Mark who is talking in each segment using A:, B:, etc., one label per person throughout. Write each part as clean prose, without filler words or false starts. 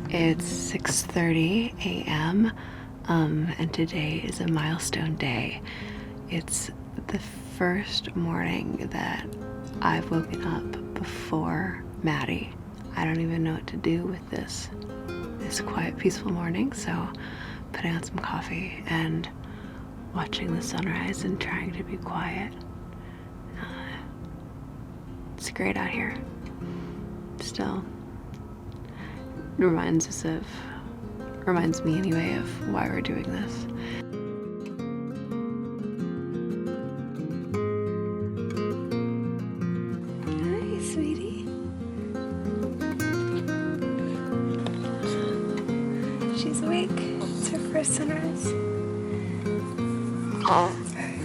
A: It's 6:30 a.m. And today is a milestone day. It's the first morning that I've woken up before Maddie. I don't even know what to do with this quiet, peaceful morning, so putting on some coffee and watching the sunrise and trying to be quiet. It's great out here. Still, reminds me anyway of why we're doing this. Hi, sweetie. She's awake. It's her first sunrise.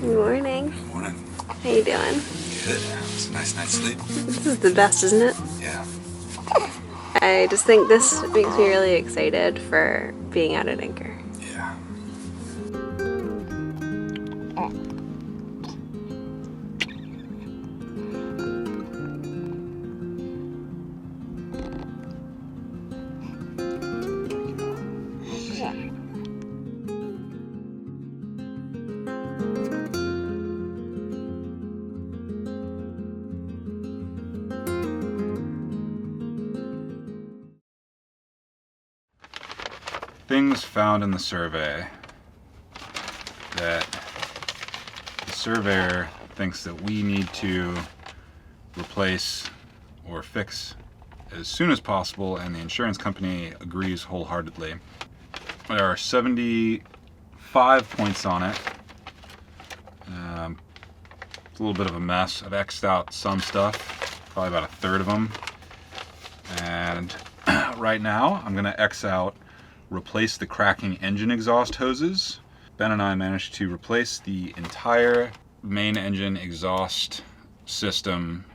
A: Good morning.
B: Good morning.
A: How you doing?
B: Good. It's a nice night's sleep.
A: This is the best, isn't it?
B: Yeah.
A: I just think this makes me really excited for being out at Anchor.
B: Yeah. Things found in the survey that the surveyor thinks that we need to replace or fix as soon as possible, and the insurance company agrees wholeheartedly. There are 75 points on it. It's a little bit of a mess. I've X'd out some stuff, probably about a third of them. And right now I'm gonna X out replace the cracking engine exhaust hoses. Ben and I managed to replace the entire main engine exhaust system,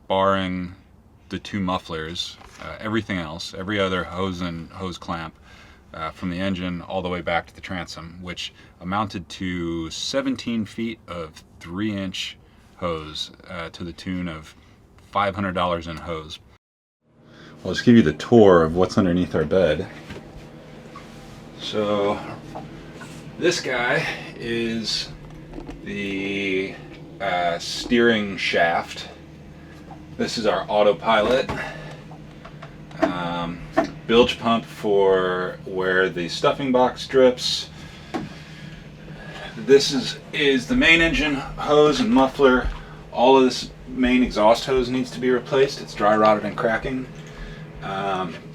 B: barring the two mufflers. Everything else, every other hose and hose clamp from the engine all the way back to the transom, which amounted to 17 feet of 3-inch hose to the tune of $500 in hose. I'll just give you the tour of what's underneath our bed. So this guy is the steering shaft. This is our autopilot. Bilge pump for where the stuffing box drips. This is the main engine hose and muffler. All of this main exhaust hose needs to be replaced. It's dry rotted and cracking.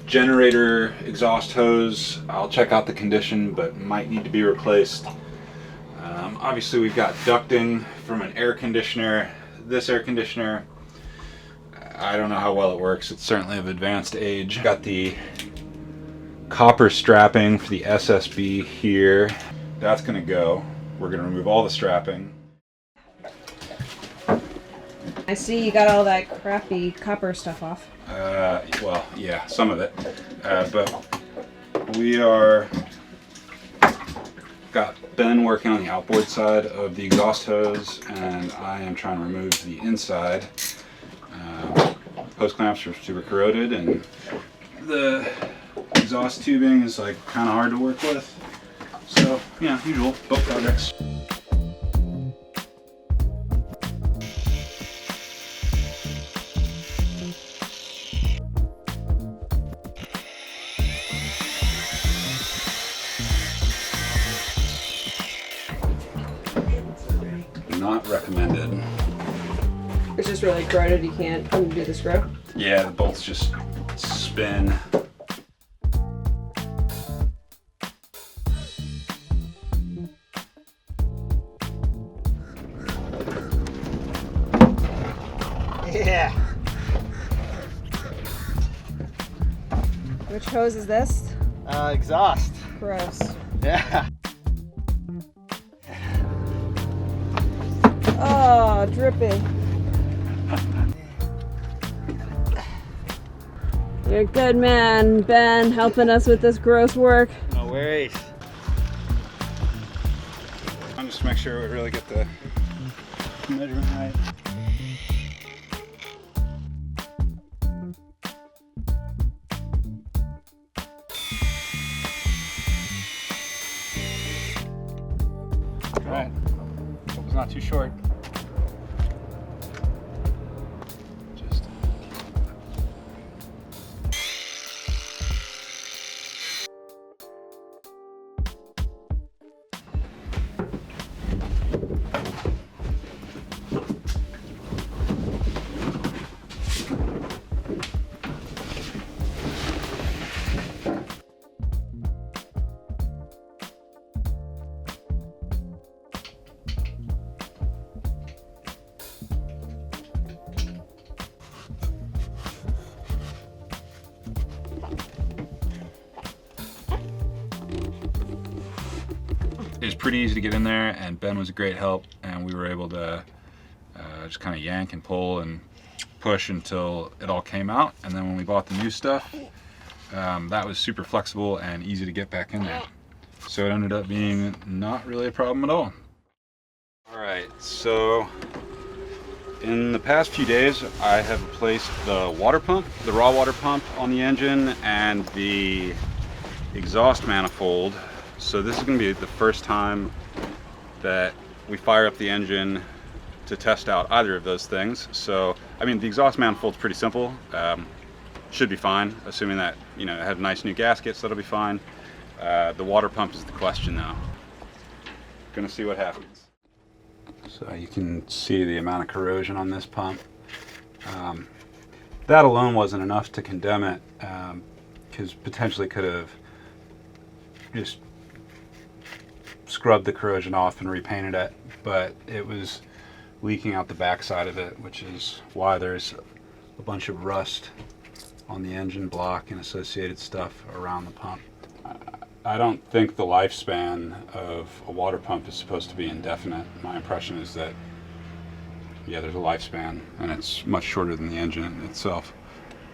B: Generator exhaust hose, I'll check out the condition, but might need to be replaced. Obviously we've got ducting from an air conditioner. This air conditioner, I don't know how well it works. It's certainly of advanced age. Got the copper strapping for the SSB here. That's gonna go. We're gonna remove all the strapping.
C: I see you got all that crappy copper stuff off.
B: Well, yeah, some of it. But we are got Ben working on the outboard side of the exhaust hose, and I am trying to remove the inside. Hose clamps are super corroded, and the exhaust tubing is like kind of hard to work with. So, yeah, usual boat projects. Not recommended.
C: It's just really corroded, you can't undo the screw.
B: Yeah, the bolts just spin.
D: Yeah.
C: Which hose is this?
D: Exhaust.
C: Gross.
D: Yeah.
C: Oh, dripping. You're a good man, Ben, helping us with this gross work.
D: No worries.
B: just to make sure we really get the measurement right. All right, hope it's not too short. Just it was pretty easy to get in there, and Ben was a great help, and we were able to just kind of yank and pull and push until it all came out. And then when we bought the new stuff, that was super flexible and easy to get back in there. So it ended up being not really a problem at all. All right, so in the past few days, I have replaced the water pump, the raw water pump on the engine, and the exhaust manifold. So this is going to be the first time that we fire up the engine to test out either of those things. So, I mean, the exhaust manifold's pretty simple. Should be fine, assuming that, you know, it had nice new gaskets, that'll be fine. The water pump is the question though. Gonna see what happens. So you can see the amount of corrosion on this pump. That alone wasn't enough to condemn it, because potentially could have just scrubbed the corrosion off and repainted it, but it was leaking out the backside of it, which is why there's a bunch of rust on the engine block and associated stuff around the pump. I don't think the lifespan of a water pump is supposed to be indefinite. My impression is that, yeah, there's a lifespan, and it's much shorter than the engine itself.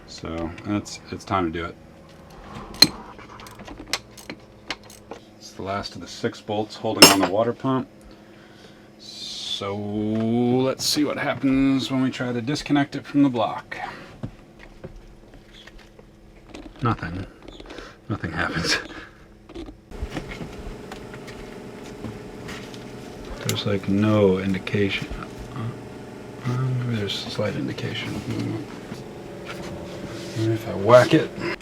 B: So, and it's time to do it. It's the last of the 6 bolts holding on the water pump. So let's see what happens when we try to disconnect it from the block. Nothing happens. There's like no indication. Maybe there's a slight indication. And if I whack it, the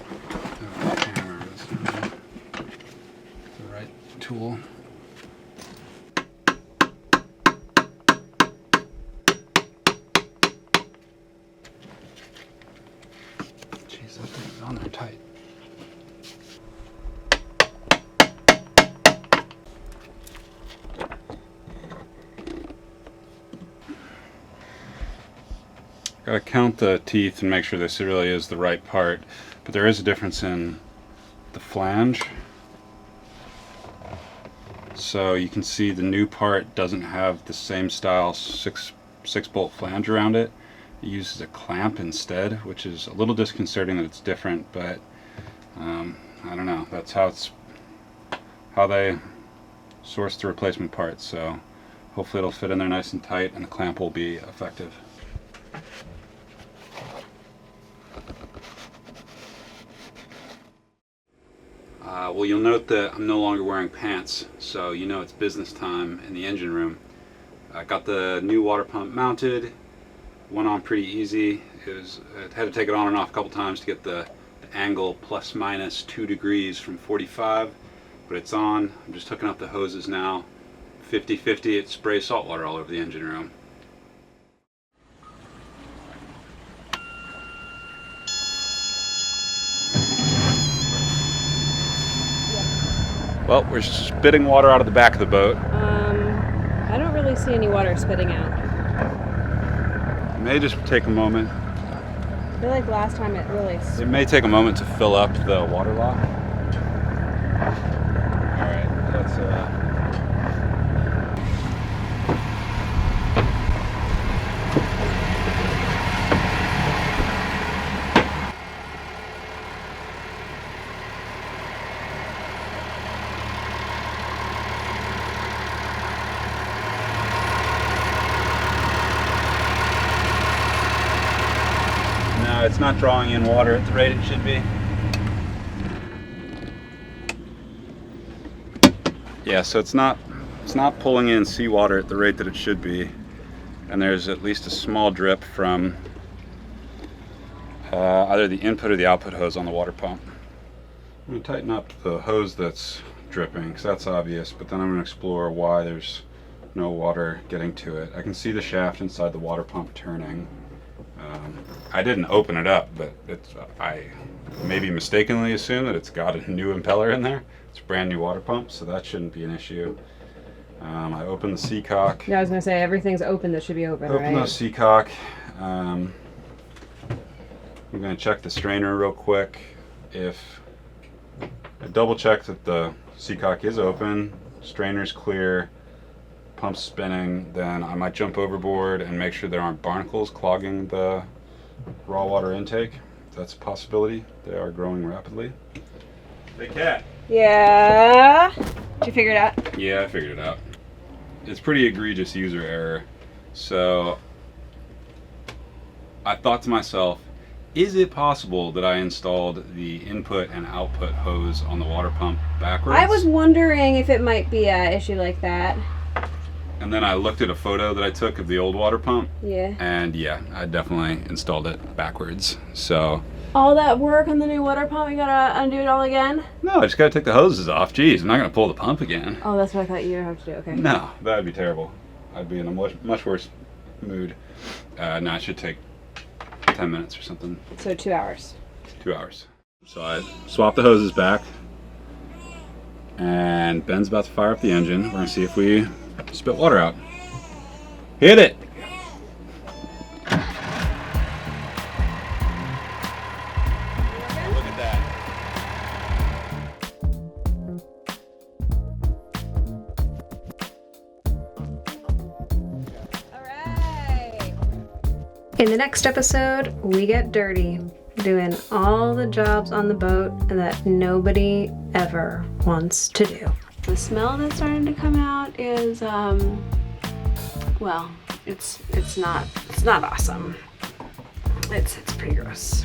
B: hammer is the right tool. Jeez, that thing's on there tight. Gotta count the teeth and make sure this really is the right part, but there is a difference in the flange. So you can see the new part doesn't have the same style 6 bolt flange around it. It uses a clamp instead, which is a little disconcerting that it's different, but I don't know. That's how they source the replacement parts. So hopefully it'll fit in there nice and tight, and the clamp will be effective. Well, you'll note that I'm no longer wearing pants, so you know it's business time in the engine room. I got the new water pump mounted, went on pretty easy. I had to take it on and off a couple times to get the angle plus minus 2 degrees from 45, but it's on. I'm just hooking up the hoses now. 50-50, it sprays salt water all over the engine room. Well, we're spitting water out of the back of the boat.
C: I don't really see any water spitting out.
B: It may just take a moment.
C: I feel like last time it really...
B: It may take a moment to fill up the water lock. Alright, let's it's not drawing in water at the rate it should be. Yeah, so it's not pulling in seawater at the rate that it should be, and there's at least a small drip from either the input or the output hose on the water pump. I'm going to tighten up the hose that's dripping because that's obvious, but then I'm going to explore why there's no water getting to it. I can see the shaft inside the water pump turning. I didn't open it up, but I maybe mistakenly assumed that it's got a new impeller in there. It's a brand new water pump, so that shouldn't be an issue. I opened the seacock.
C: Yeah, I was gonna say everything's open that should be open,
B: Open
C: right?
B: the seacock. I'm going to check the strainer real quick. If I double check that the seacock is open, strainer's clear, pump's spinning, then I might jump overboard and make sure there aren't barnacles clogging the raw water intake. That's a possibility. They are growing rapidly. Hey, Cat.
C: Yeah. Did you figure it out?
B: Yeah, I figured it out. It's pretty egregious user error. So I thought to myself, is it possible that I installed the input and output hose on the water pump backwards?
C: I was wondering if it might be an issue like that.
B: And then I looked at a photo that I took of the old water pump,
C: Yeah.
B: and yeah, I definitely installed it backwards. So
C: All that work on the new water pump, you gotta undo it all again?
B: no, I just gotta take the hoses off. Jeez, I'm not gonna pull the pump again.
C: Oh, that's what I thought you would have to do. Okay.
B: No, that'd be terrible. I'd be in a much worse mood. No, it should take 10 minutes or something.
C: So 2 hours.
B: 2 hours. So I swapped the hoses back, and Ben's about to fire up the engine. We're gonna see if we spit water out. Hit it! Look at that.
C: Alright. In the next episode, we get dirty, doing all the jobs on the boat that nobody ever wants to do. The smell that's starting to come out is, well, it's not awesome. It's pretty gross.